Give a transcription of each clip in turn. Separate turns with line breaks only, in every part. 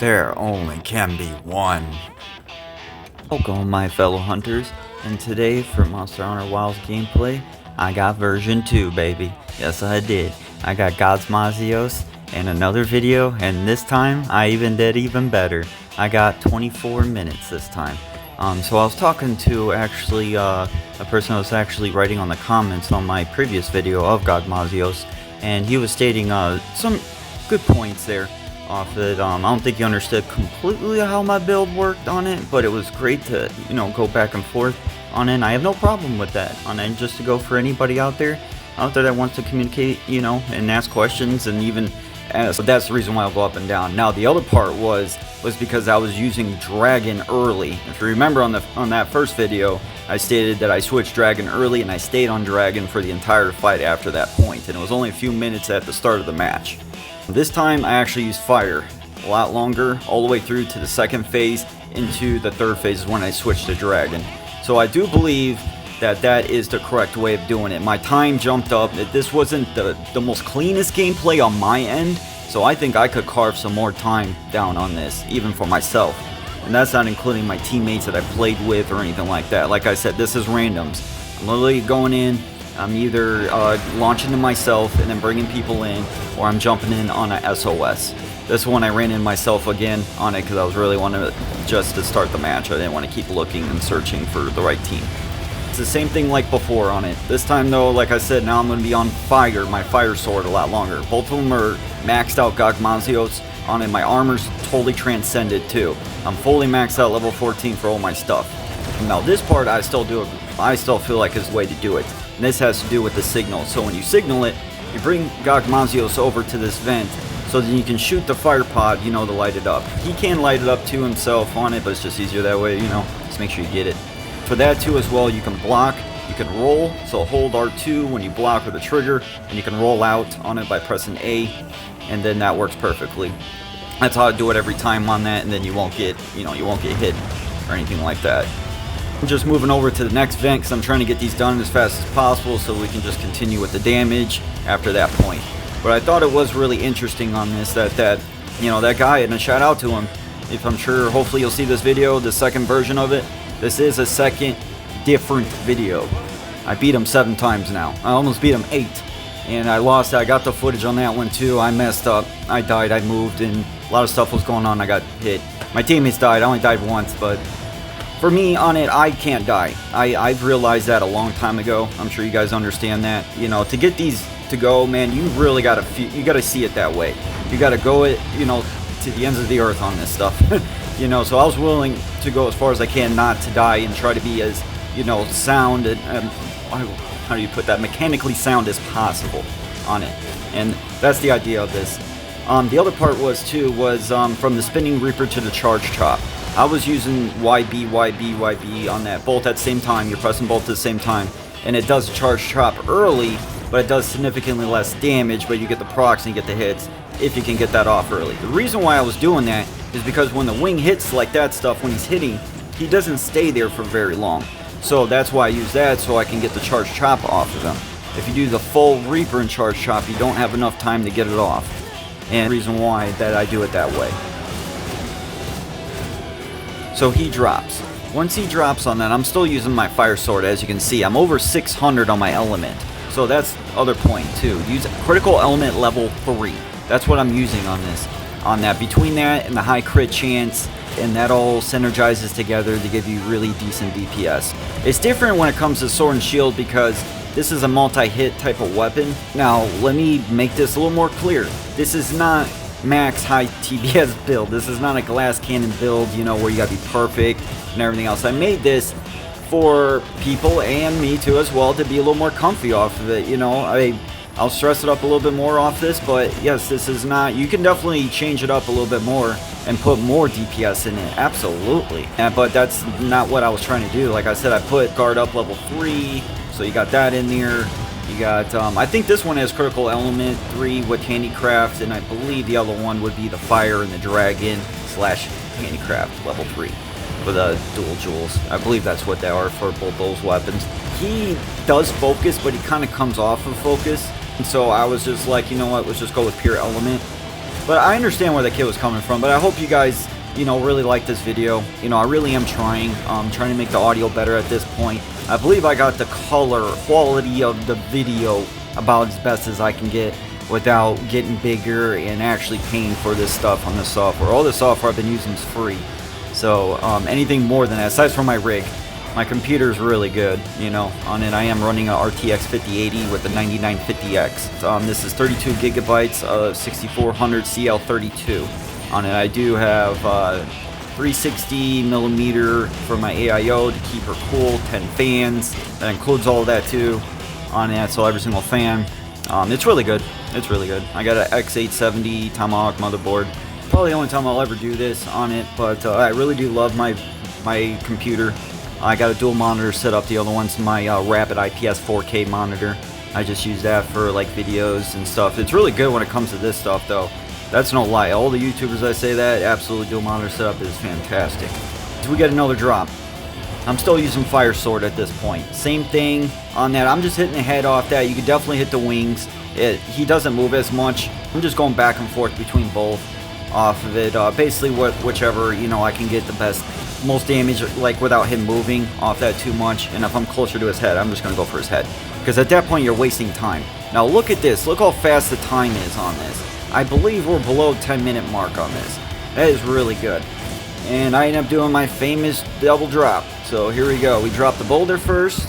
There only can be one. Welcome, my fellow hunters, and today for Monster Hunter Wilds gameplay, I got version 2, baby. Yes, I did. I got Gogmazios and another video, and this time I even did even better. I got 24 minutes this time. So I was talking to actually a person who was actually writing on the comments on my previous video of Gogmazios, and he was stating some good points there off it. I don't think he understood completely how my build worked on it, but it was great to, go back and forth on it. And I have no problem with that on it, just to go for anybody out there that wants to communicate, and ask questions and even ask. So that's the reason why I'll go up and down. Now the other part was because I was using Dragon early. If you remember on that first video, I stated that I switched Dragon early and I stayed on Dragon for the entire fight after that point, and it was only a few minutes at the start of the match. This time I actually used fire a lot longer, all the way through to the second phase. Into the third phase is when I switched to Dragon. So I do believe that is the correct way of doing it. My time jumped up. This wasn't the most cleanest gameplay on my end, so I think I could carve some more time down on this, even for myself. And that's not including my teammates that I played with or anything like that. Like I said, this is randoms. I'm literally going in. I'm either launching to myself and then bringing people in, or I'm jumping in on a SOS. This one I ran in myself again on it because I was really wanting just to start the match. I didn't want to keep looking and searching for the right team. It's the same thing like before on it. This time though, like I said, now I'm going to be on fire, my fire sword, a lot longer. Both of them are maxed out Gogmazios on it. My armor's totally transcended too. I'm fully maxed out level 14 for all my stuff. Now this part I still feel like is the way to do it. And this has to do with the signal. So when you signal it, you bring Gogmazios over to this vent, so then you can shoot the fire pod, to light it up. He can light it up to himself on it, but it's just easier that way, just make sure you get it. For that too as well, you can block, you can roll, so hold R2 when you block with the trigger, and you can roll out on it by pressing A, and then that works perfectly. That's how I do it every time on that, and then you won't get hit or anything like that. I'm just moving over to the next vent because I'm trying to get these done as fast as possible so we can just continue with the damage after that point. But I thought it was really interesting on this that guy, and a shout out to him. If I'm sure, hopefully you'll see this video, the second version of it. This is a second different video. I beat him 7 times now. I almost beat him 8. And I lost. I got the footage on that one too. I messed up. I died. I moved, and a lot of stuff was going on. I got hit. My teammates died. I only died once, but for me on it, I can't die. I've realized that a long time ago. I'm sure you guys understand that. To get these to go, man, you really gotta see it that way. You gotta go to the ends of the earth on this stuff. So I was willing to go as far as I can not to die and try to be as sound and how do you put that, mechanically sound as possible on it. And that's the idea of this. The other part was from the spinning reaper to the charge chop. I was using YB on that, both at the same time. You're pressing both at the same time, and it does charge chop early, but it does significantly less damage, but you get the procs and you get the hits if you can get that off early. The reason why I was doing that is because when the wing hits like that stuff, when he's hitting, he doesn't stay there for very long. So that's why I use that, so I can get the charge chop off of him. If you do the full reaper and charge chop, you don't have enough time to get it off. And the reason why that I do it that way. So he drops. Once he drops on that, I'm still using my fire sword. As you can see, I'm over 600 on my element. So that's the other point too. Use critical element level 3. That's what I'm using on this. On that, between that and the high crit chance, and that all synergizes together to give you really decent DPS. It's different when it comes to sword and shield because this is a multi-hit type of weapon. Now, let me make this a little more clear. This is not max high TBS build. This is not a glass cannon build, where you gotta be perfect and everything else. I made this for people and me too as well to be a little more comfy off of it. I'll stress it up a little bit more off this, but yes, this is not, you can definitely change it up a little bit more and put more DPS in it, absolutely. But that's not what I was trying to do. Like I said, I put guard up level 3, so you got that in there. You got, I think this one has critical element 3 with handicraft, and I believe the other one would be the fire and the dragon / handicraft level 3 for the dual jewels. I believe that's what they are for both those weapons. He does focus, but he kind of comes off of focus. And so I was just like, you know what, let's just go with pure element. But I understand where the kid was coming from, but I hope you guys, you know, really like this video. You know, I really am trying to make the audio better at this point. I believe I got the color quality of the video about as best as I can get without getting bigger and actually paying for this stuff on the software. All the software I've been using is free. So anything more than that, aside from my rig, my computer is really good, you know. On it I am running a RTX 5080 with a 9950X. This is 32 gigabytes of 6400 CL32. On it I do have 360 millimeter for my AIO to keep her cool, 10 fans, that includes all of that too on it, so every single fan. It's really good. It's really good. I got an X870 Tomahawk motherboard. Probably the only time I'll ever do this on it, but I really do love my computer. I got a dual monitor set up. The other one's my Rapid IPS 4K monitor. I just use that for like videos and stuff. It's really good when it comes to this stuff though. That's no lie. All the YouTubers that say that, absolutely dual monitor setup is fantastic. So we get another drop. I'm still using Fire Sword at this point. Same thing on that. I'm just hitting the head off that. You can definitely hit the wings. He doesn't move as much. I'm just going back and forth between both off of it. Basically whichever, you know, I can get the most damage, like without him moving off that too much. And if I'm closer to his head, I'm just going to go for his head. Because at that point, you're wasting time. Now look at this. Look how fast the time is on this. I believe we're below 10-minute mark on this. That is really good. And I end up doing my famous double drop. So here we go. We drop the boulder first.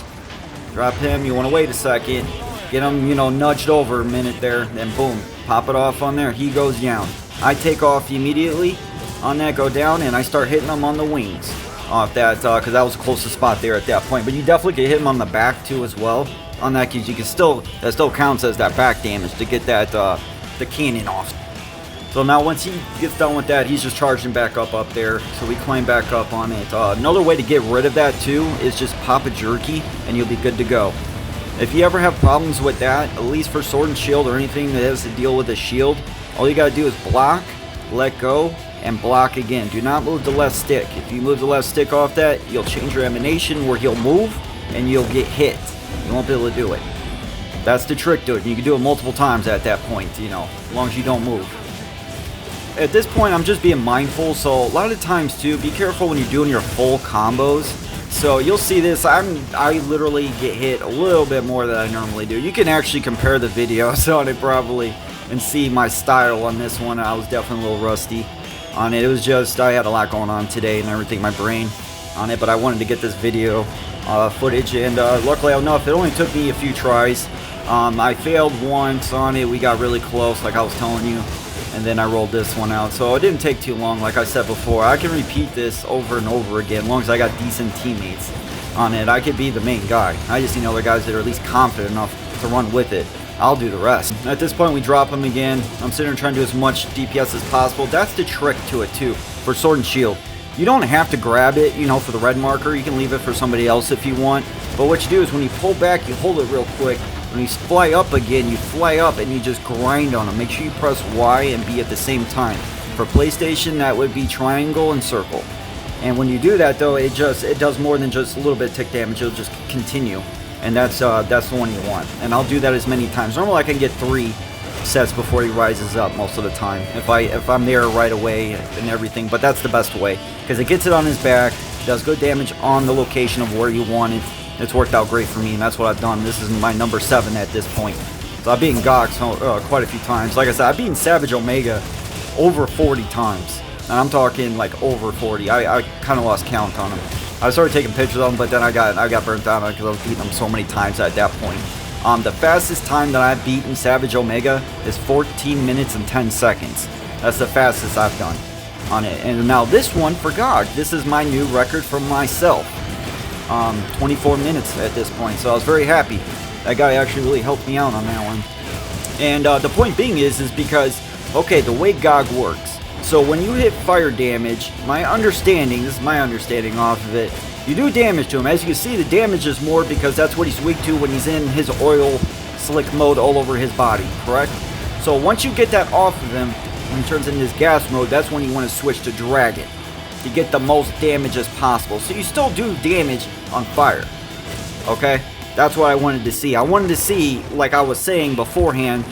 Drop him. You want to wait a second. Get him, you know, nudged over a minute there. Then boom. Pop it off on there. He goes down. I take off immediately on that, go down, and I start hitting him on the wings off that, because that was the closest spot there at that point. But you definitely can hit him on the back too as well on that, because you can still, that still counts as that back damage to get that the cannon off. So now once he gets done with that, he's just charging back up there. So we climb back up on it. Another way to get rid of that too is just pop a jerky and you'll be good to go. If you ever have problems with that, at least for sword and shield or anything that has to deal with a shield, all you gotta do is block, let go, and block again. Do not move the left stick. If you move the left stick off that, you'll change your animation where he'll move and you'll get hit. You won't be able to do it. That's the trick to it. You can do it multiple times at that point, you know, as long as you don't move. At this point, I'm just being mindful, so a lot of times too, be careful when you're doing your full combos. So you'll see this, I literally get hit a little bit more than I normally do. You can actually compare the videos on it probably and see my style on this one. I was definitely a little rusty on it. It was just, I had a lot going on today and everything, my brain on it, but I wanted to get this video footage, and luckily enough, it only took me a few tries. I failed once on it, we got really close like I was telling you, and then I rolled this one out, so it didn't take too long. Like I said before, I can repeat this over and over again as long as I got decent teammates on it. I could be the main guy. I just need other guys that are at least confident enough to run with it. I'll do the rest. At this point, we drop him again. I'm sitting there trying to do as much DPS as possible. That's the trick to it too, for sword and shield. You don't have to grab it, you know, for the red marker. You can leave it for somebody else if you want. But what you do is when you pull back, you hold it real quick. When you fly up again, you fly up and you just grind on them. Make sure you press Y and B at the same time. For PlayStation, that would be triangle and circle. And when you do that though, it does more than just a little bit of tick damage. It'll just continue. And that's the one you want. And I'll do that as many times. Normally I can get 3 sets before he rises up most of the time, if I'm there right away and everything. But that's the best way, because it gets it on his back, does good damage on the location of where you want it. It's worked out great for me, and that's what I've done. This is my number 7 at this point. So I've beaten Gogs quite a few times. Like I said, I've beaten Savage Omega over 40 times, and I'm talking like over 40. I kind of lost count on him. I started taking pictures of him, but then I got burnt out on it because I was beating him so many times at that point. The fastest time that I've beaten Savage Omega is 14 minutes and 10 seconds. That's the fastest I've done on it. And now this one for GOG, this is my new record for myself. 24 minutes at this point, so I was very happy. That guy actually really helped me out on that one. And the point being is because, okay, the way GOG works. So when you hit fire damage, this is my understanding off of it, you do damage to him. As you can see, the damage is more because that's what he's weak to when he's in his oil slick mode all over his body, correct? So once you get that off of him, when he turns into his gas mode, that's when you want to switch to Dragon to get the most damage as possible. So you still do damage on fire, okay? That's what I wanted to see. I wanted to see, like I was saying beforehand,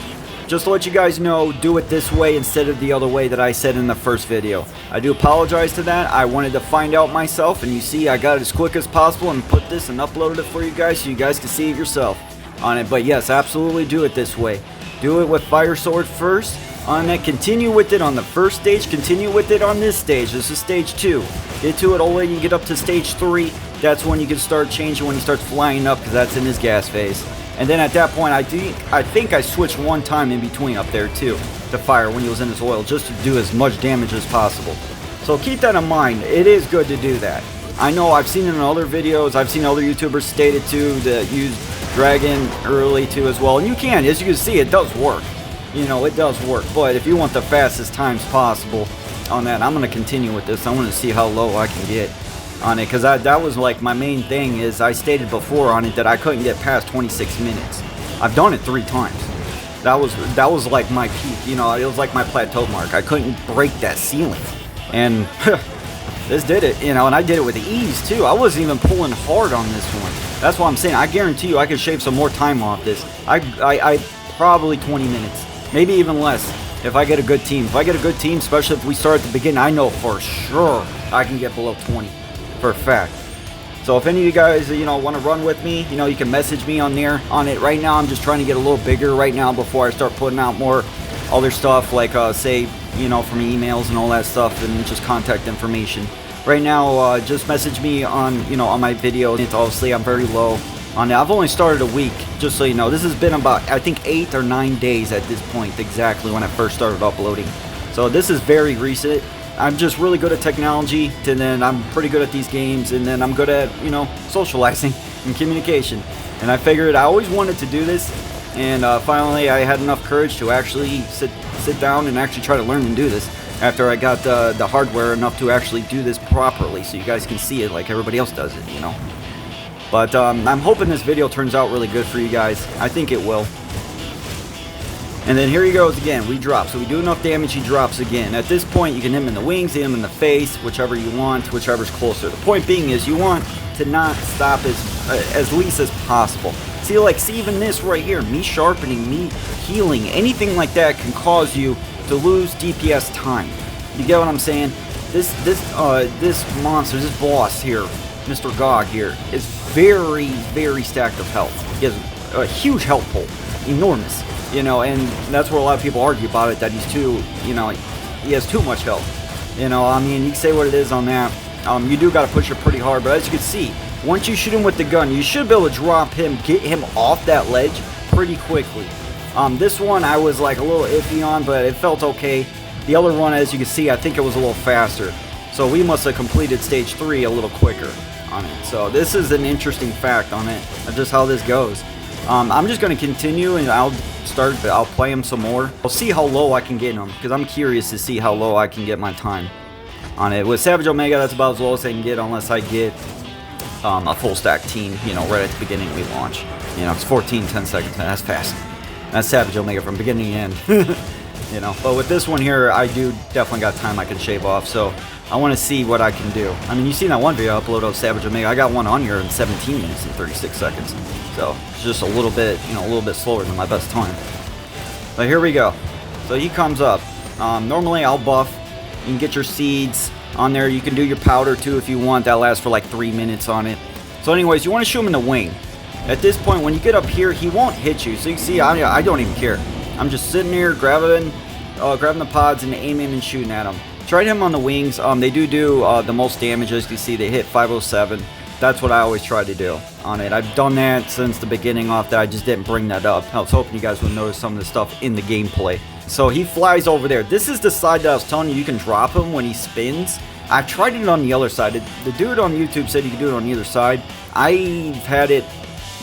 just to let you guys know, do it this way instead of the other way that I said in the first video. I do apologize to that. I wanted to find out myself, and you see I got it as quick as possible and put this and uploaded it for you guys so you guys can see it yourself on it. But yes, absolutely do it this way. Do it with Fire Sword first. On that, continue with it on the first stage, continue with it on this stage. This is stage 2. Get to it all the way, you get up to stage 3. That's when you can start changing, when he starts flying up, because that's in his gas phase. And then at that point, I think I switched one time in between up there too, to fire when he was in his oil, just to do as much damage as possible. So keep that in mind. It is good to do that. I know I've seen it in other videos, I've seen other YouTubers state it too, to use Dragon early too as well. And you can, as you can see, it does work. You know, it does work. But if you want the fastest times possible on that, I'm going to continue with this. I want to see how low I can get on it, because that was like my main thing. Is I stated before on it that I couldn't get past 26 minutes. I've done it 3 times. That was like my peak, you know, it was like my plateau mark. I couldn't break that ceiling, and this did it, you know, and I did it with ease too. I wasn't even pulling hard on this one. That's what I'm saying. I guarantee you I could shave some more time off this. I probably 20 minutes, maybe even less, if I get a good team. If I get a good team, especially if we start at the beginning, I know for sure I can get below 20. For a fact. So if any of you guys, you know, want to run with me, you know, you can message me on there on it. Right now I'm just trying to get a little bigger right now before I start putting out more other stuff, like say, you know, from emails and all that stuff, and just contact information. Right now, just message me on, you know, on my video. It's obviously I'm very low on it. I've only started a week, just so you know. This has been about, I think, 8 or 9 days at this point, exactly when I first started uploading. So this is very recent. I'm just really good at technology, and then I'm pretty good at these games, and then I'm good at, you know, socializing and communication. And I figured I always wanted to do this, and finally I had enough courage to actually sit down and actually try to learn and do this after I got the hardware enough to actually do this properly, so you guys can see it like everybody else does it, you know. But I'm hoping this video turns out really good for you guys. I think it will. And then here he goes again. We drop. So we do enough damage, he drops again. At this point, you can hit him in the wings, hit him in the face, whichever you want, whichever's closer. The point being is you want to not stop as least as possible. See, even this right here, me sharpening, me healing, anything like that can cause you to lose DPS time. You get what I'm saying? This monster, this boss here, Mr. Gog here, is very, very stacked of health. He has a huge health pool, enormous. You know, and that's where a lot of people argue about it, that he's too, you know, he has too much health. You know, I mean, you can say what it is on that. You do got to push it pretty hard, but as you can see, once you shoot him with the gun, you should be able to drop him, get him off that ledge pretty quickly. This one I was like a little iffy on, but it felt okay. The other one, as you can see, I think it was a little faster. So we must have completed stage 3 a little quicker on it. So this is an interesting fact on it, of just how this goes. I'm just going to continue, and I'll play him some more. I'll see how low I can get him, because I'm curious to see how low I can get my time on it. With Savage Omega, that's about as low as I can get, unless I get a full stack team, you know, right at the beginning we launch. You know, it's 14, 10 seconds, that's fast. That's Savage Omega from beginning to end. You know, but with this one here, I do definitely got time I can shave off, so I want to see what I can do. I mean, you seen that one video I uploaded of Savage Omega. I got one on here in 17 minutes and 36 seconds. So it's just a little bit, you know, a little bit slower than my best time. But here we go. So he comes up. Normally I'll buff. You can get your seeds on there. You can do your powder too if you want. That lasts for like 3 minutes on it. So anyways, you want to shoot him in the wing. At this point, when you get up here, he won't hit you. So you can see, I don't even care. I'm just sitting here grabbing the pods and aiming and shooting at him. Tried him on the wings. They do the most damage. As you can see, they hit 507. That's what I always try to do on it. I've done that since the beginning off that. I just didn't bring that up. I was hoping you guys would notice some of the stuff in the gameplay. So he flies over there. This is the side that I was telling you can drop him when he spins. I tried it on the other side. The dude on YouTube said you can do it on either side. I've had it,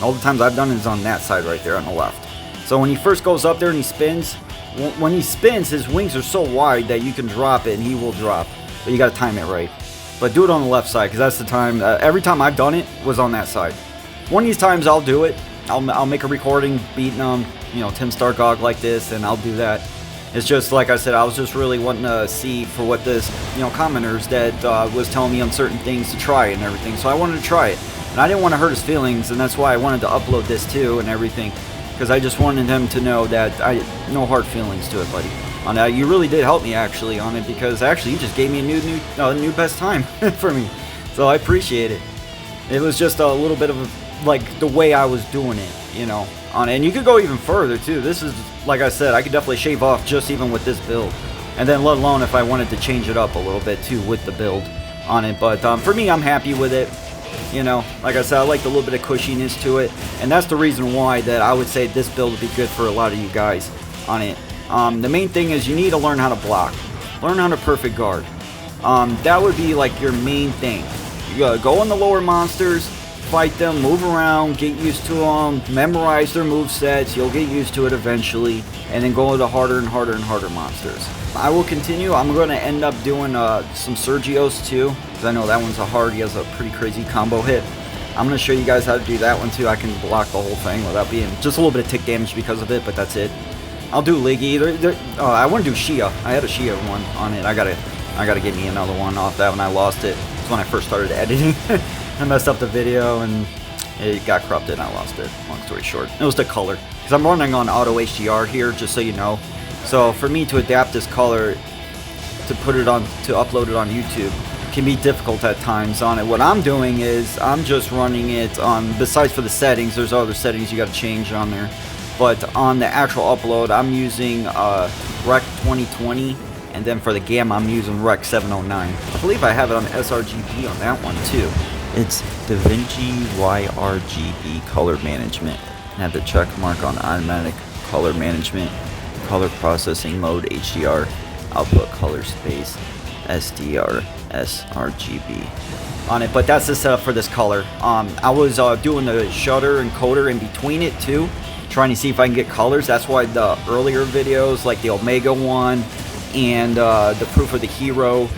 all the times I've done it is on that side right there on the left. So when he first goes up there and he spins, when he spins, his wings are so wide that you can drop it and he will drop. But you got to time it right. But do it on the left side, because that's the time. Every time I've done it was on that side. One of these times I'll do it. I'll make a recording beating 10-star Gog like this, and I'll do that. It's just like I said, I was just really wanting to see for what this, commenters that was telling me on certain things to try and everything. So I wanted to try it, and I didn't want to hurt his feelings, and that's why I wanted to upload this too and everything. because I just wanted him to know that no hard feelings to it, buddy. On that, you really did help me actually on it, because actually you just gave me a new best time for me. So I appreciate it. It was just a little bit of like the way I was doing it, you know. On it. And you could go even further too. This is, like I said, I could definitely shave off just even with this build, and then let alone if I wanted to change it up a little bit too with the build on it. But for me, I'm happy with it. You know, like I said, I like a little bit of cushiness to it, and that's the reason why that I would say this build would be good for a lot of you guys on it. The main thing is you need to learn how to block, learn how to perfect guard. That would be like your main thing. You gotta go on the lower monsters, fight them, move around, get used to them, memorize their movesets. You'll get used to it eventually, and then go into harder and harder and harder monsters. I will continue. I'm going to end up doing some Sergios too, because I know that one's a hard. He has a pretty crazy combo hit. I'm going to show you guys how to do that one too. I can block the whole thing without being just a little bit of tick damage because of it, but that's it. I'll do Liggy. I want to do Shia. I had a Shia one on it. I gotta get me another one off that when I lost it. It's when I first started editing. I messed up the video and it got corrupted and I lost it. Long story short, it was the color, because I'm running on auto HDR here, just so you know. So for me to adapt this color to put it on, to upload it on YouTube, can be difficult at times on it. What I'm doing is I'm just running it on, besides for the settings, there's other settings you got to change on there, but on the actual upload I'm using Rec 2020, and then for the gamma I'm using Rec 709. I believe I have it on sRGB on that one too. It's DaVinci YRGB color management. I have the check mark on automatic color management, color processing mode HDR, output color space, SDR, sRGB on it. But that's the setup for this color. I was doing the shutter and coder in between it too, trying to see if I can get colors. That's why the earlier videos, like the Omega one and the Proof of the Hero,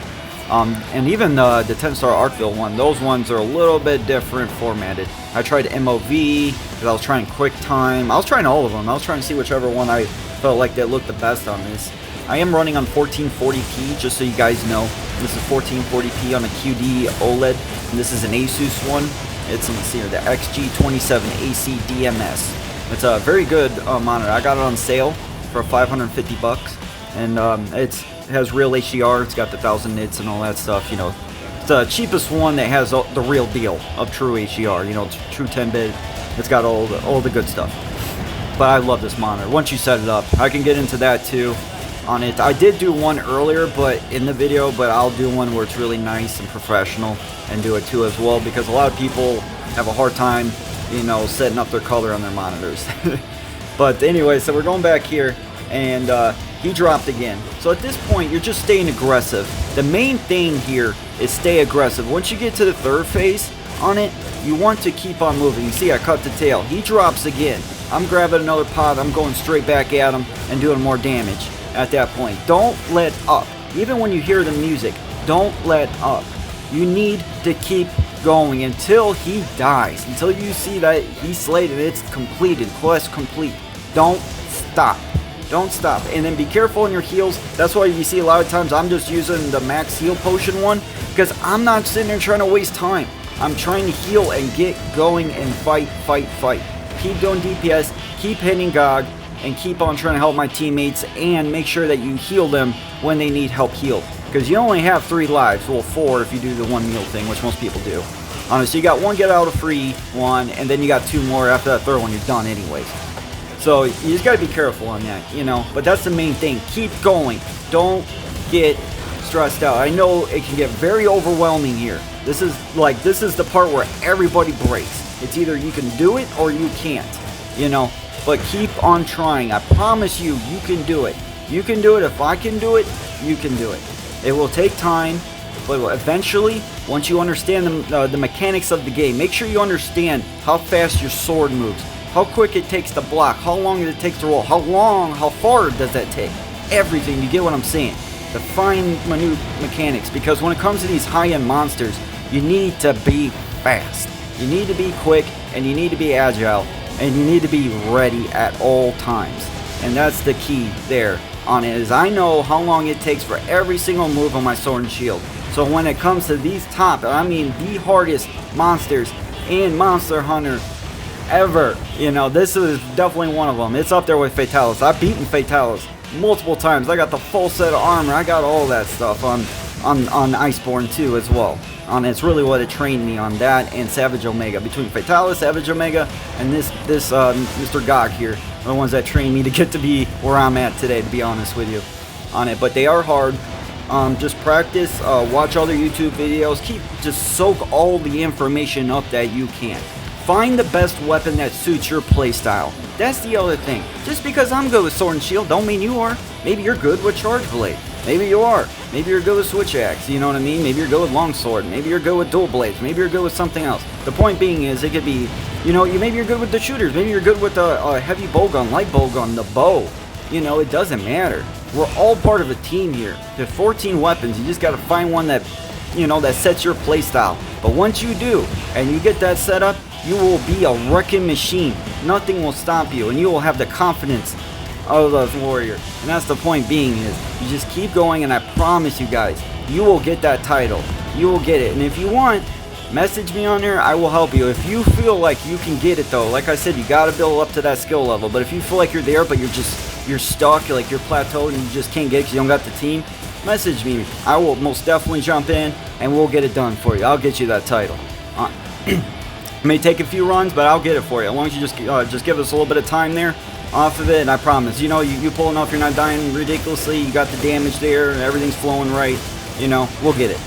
and even the 10-star Arkville one, those ones are a little bit different formatted. I tried MOV, because I was trying QuickTime. I was trying all of them. I was trying to see whichever one I felt like that looked the best on this. I am running on 1440p, just so you guys know. This is 1440p on a QD OLED, and this is an Asus one. It's, let's see here, the XG27AC DMS. It's a very good monitor. I got it on sale for 550 bucks, and it has real HDR. It's got the 1000 nits and all that stuff. You know, it's the cheapest one that has the real deal of true HDR. You know, it's true 10-bit. It's got all the good stuff. But I love this monitor. Once you set it up, I can get into that too on it. I did do one earlier, but in the video, but I'll do one where it's really nice and professional and do it too as well, because a lot of people have a hard time, you know, setting up their color on their monitors. But anyway, so we're going back here, and he dropped again. So at this point, you're just staying aggressive. The main thing here is stay aggressive. Once you get to the third phase on it, you want to keep on moving. You see, I cut the tail. He drops again. I'm grabbing another pot. I'm going straight back at him and doing more damage at that point. Don't let up. Even when you hear the music, don't let up. You need to keep going until he dies, until you see that he's slayed and it's completed, quest complete. Don't stop. Don't stop. And then be careful in your heals. That's why you see a lot of times I'm just using the max heal potion one, because I'm not sitting there trying to waste time. I'm trying to heal and get going and fight. Keep doing DPS, keep hitting Gog, and keep on trying to help my teammates, and make sure that you heal them when they need help healed. Because you only have 3 lives, well 4 if you do the 1 meal thing, which most people do. Honestly, you got 1 get out of free one, and then you got 2 more after that 3rd one, you're done anyways. So you just got to be careful on that, you know. But that's the main thing. Keep going. Don't get stressed out. I know it can get very overwhelming here. This is the part where everybody breaks. It's either you can do it or you can't, you know. But keep on trying. I promise you, you can do it. You can do it. If I can do it, you can do it. It will take time, but eventually, once you understand the mechanics of the game, make sure you understand how fast your sword moves, how quick it takes to block, how long it takes to roll, how far does that take? Everything. You get what I'm saying? The fine, minute mechanics. Because when it comes to these high-end monsters, you need to be fast. You need to be quick, and you need to be agile, and you need to be ready at all times. And that's the key there on it, is I know how long it takes for every single move on my sword and shield. So when it comes to these top, I mean the hardest monsters in Monster Hunter ever. You know, this is definitely one of them. It's up there with Fatalis. I've beaten Fatalis multiple times. I got the full set of armor. I got all that stuff on Iceborne too as well. It's really what it trained me on, that and Savage Omega. Between Fatalis, Savage Omega, and this Mr. Gog here are the ones that trained me to get to be where I'm at today, to be honest with you on it. But they are hard. Just practice, watch other YouTube videos, just soak all the information up that you can. Find the best weapon that suits your playstyle. That's the other thing. Just because I'm good with Sword and Shield don't mean you are. Maybe you're good with Charge Blade. Maybe you are. Maybe you're good with Switch Axe, you know what I mean? Maybe you're good with Longsword. Maybe you're good with Dual Blades. Maybe you're good with something else. The point being is, it could be, you know, maybe you're good with the shooters. Maybe you're good with a heavy bowgun, light bowgun, the bow. You know, it doesn't matter. We're all part of a team here. There's 14 weapons. You just got to find one that, you know, that sets your playstyle. But once you do, and you get that set up, you will be a wrecking machine. Nothing will stop you, and you will have the confidence of the warrior. And that's the point being, is you just keep going, and I promise you guys, you will get that title. You will get it. And if you want, message me on there. I will help you. If you feel like you can get it, though, like I said, you got to build up to that skill level. But if you feel like you're there, but you're stuck, like you're plateaued, and you just can't get it because you don't got the team, message me. I will most definitely jump in, and we'll get it done for you. I'll get you that title. It may take a few runs, but I'll get it for you. As long as you just give us a little bit of time there off of it, and I promise. You know, you pulling off, you're not dying ridiculously. You got the damage there, and everything's flowing right. You know, we'll get it.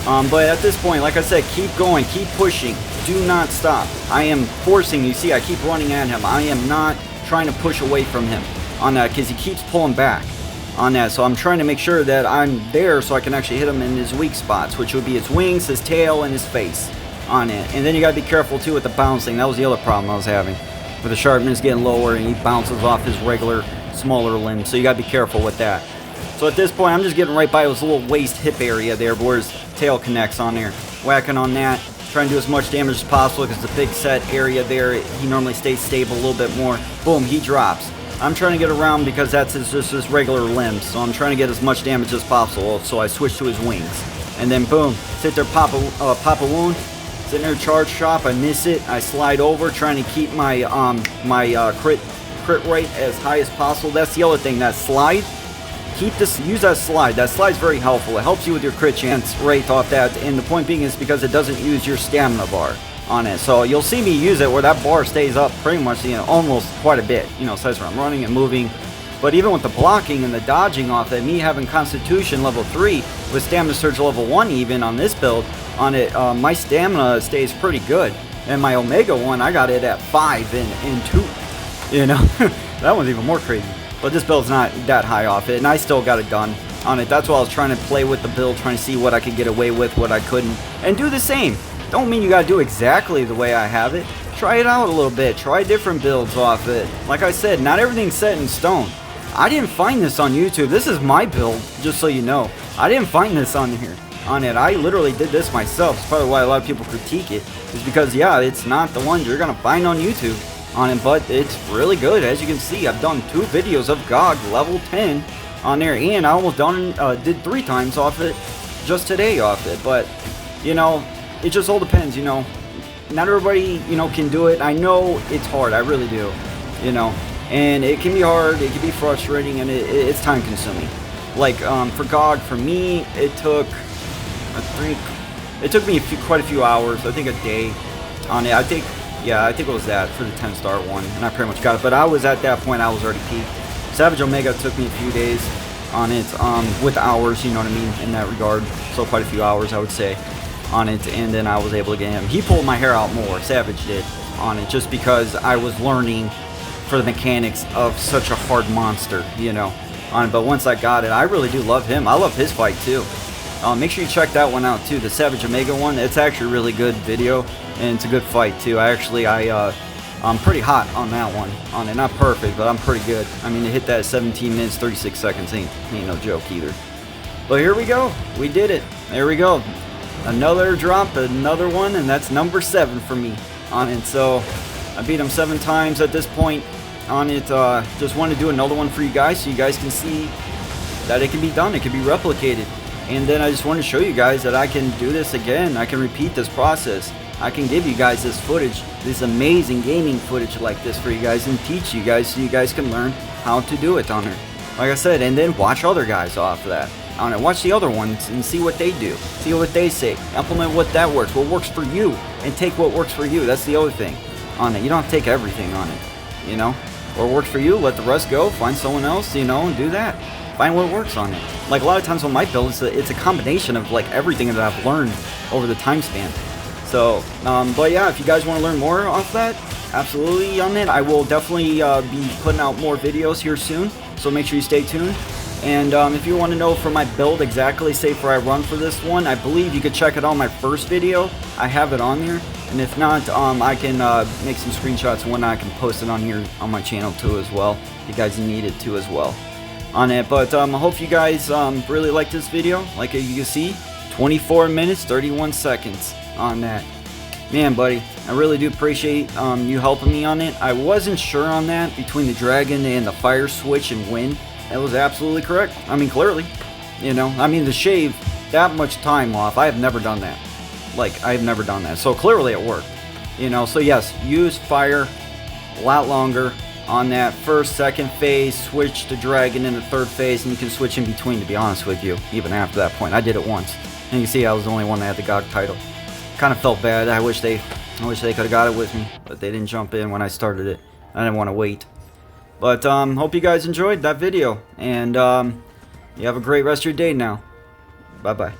But at this point, like I said, keep going, keep pushing. Do not stop. I am forcing you. See, I keep running at him. I am not trying to push away from him on that because he keeps pulling back on that. So I'm trying to make sure that I'm there so I can actually hit him in his weak spots, which would be his wings, his tail, and his face on it. And then you got to be careful too with the bouncing. That was the other problem I was having, with the sharpness getting lower and he bounces off his regular smaller limbs. So you got to be careful with that. So at this point, I'm just getting right by his little waist hip area there where his tail connects on there, whacking on that, trying to do as much damage as possible because the big set area there, he normally stays stable a little bit more. Boom, he drops. I'm trying to get around because that's just his regular limbs, so I'm trying to get as much damage as possible. So I switch to his wings, and then boom, sit there, pop a wound. Sitting there, charge shop, I miss it, I slide over, trying to keep my crit rate as high as possible. That's the other thing, that slide. Use that slide. That slide's very helpful. It helps you with your crit chance rate off that. And the point being is because it doesn't use your stamina bar on it. So you'll see me use it where that bar stays up pretty much, you know, almost quite a bit. You know, besides where I'm running and moving. But even with the blocking and the dodging off that, me having Constitution level 3 with Stamina Surge level 1 even on this build, on it, my stamina stays pretty good. And my Omega one, I got it at 5 and 2. You know, that one's even more crazy. But this build's not that high off it, and I still got it done on it. That's why I was trying to play with the build, trying to see what I could get away with, what I couldn't, and do the same. Don't mean you gotta do exactly the way I have it. Try it out a little bit. Try different builds off it. Like I said, not everything's set in stone. I didn't find this on YouTube. This is my build, just so you know. I didn't find this on here. On it, I literally did this myself. It's probably why a lot of people critique it. Is because, yeah, it's not the ones you're gonna find on YouTube on it, but it's really good. As you can see, I've done 2 videos of GOG level 10 on there, and I almost did 3 times off it just today off it. But, you know, it just all depends, you know. Not everybody, you know, can do it. I know it's hard. I really do, you know. And it can be hard, it can be frustrating, and it's time consuming. Like, for GOG, for me, it took, it took me quite a few hours, I think a day on it. I think it was that for the 10-star one, and I pretty much got it. But I was at that point, I was already peaked. Savage Omega took me a few days on it, with hours, you know what I mean, in that regard. So quite a few hours, I would say, on it, and then I was able to get him. He pulled my hair out more, Savage did, on it, just because I was learning for the mechanics of such a hard monster, you know, on it. But once I got it, I really do love him. I love his fight too. Make sure you check that one out too, the Savage Omega one. It's actually a really good video, and it's a good fight too. I'm pretty hot on that one. On it, not perfect, but I'm pretty good. I mean, to hit that 17 minutes 36 seconds ain't no joke either. But here we go. We did it. There we go. Another drop, another one, and that's number 7 for me on it. So I beat him 7 times at this point on it. Just wanted to do another one for you guys so you guys can see that it can be done. It can be replicated And then I just want to show you guys that I can do this again. I can repeat this process. I can give you guys this footage, this amazing gaming footage like this for you guys, and teach you guys so you guys can learn how to do it on her. Like I said, and then watch other guys off of that. On it, watch the other ones and see what they do. See what they say. Implement what that works, what works for you, and take what works for you. That's the other thing on it. You don't have to take everything on it, you know. What works for you, let the rest go. Find someone else, you know, and do that. Find what works on it. Like a lot of times on my build, it's a combination of like everything that I've learned over the time span. So, but yeah, if you guys want to learn more off that, absolutely on it. I will definitely be putting out more videos here soon. So make sure you stay tuned. And if you want to know for my build exactly, say for I run for this one, I believe you could check it on my first video. I have it on there. And if not, I can make some screenshots and whatnot. I can post it on here on my channel too as well. If you guys need it too as well on it. But I hope you guys really like this video. Like you can see, 24 minutes, 31 seconds on that. Man, buddy, I really do appreciate you helping me on it. I wasn't sure on that between the dragon and the fire switch and wind. That was absolutely correct. I mean, clearly, you know, I mean, to shave that much time off, I have never done that. Like, I have never done that. So clearly it worked, you know. So yes, use fire a lot longer on that first, second phase, switch to dragon in the third phase, and you can switch in between, to be honest with you, even after that point. I did it once. And you see I was the only one that had the GOG title. Kind of felt bad. I wish they could have got it with me, but they didn't jump in when I started it. I didn't want to wait. But hope you guys enjoyed that video, and you have a great rest of your day now. Bye bye.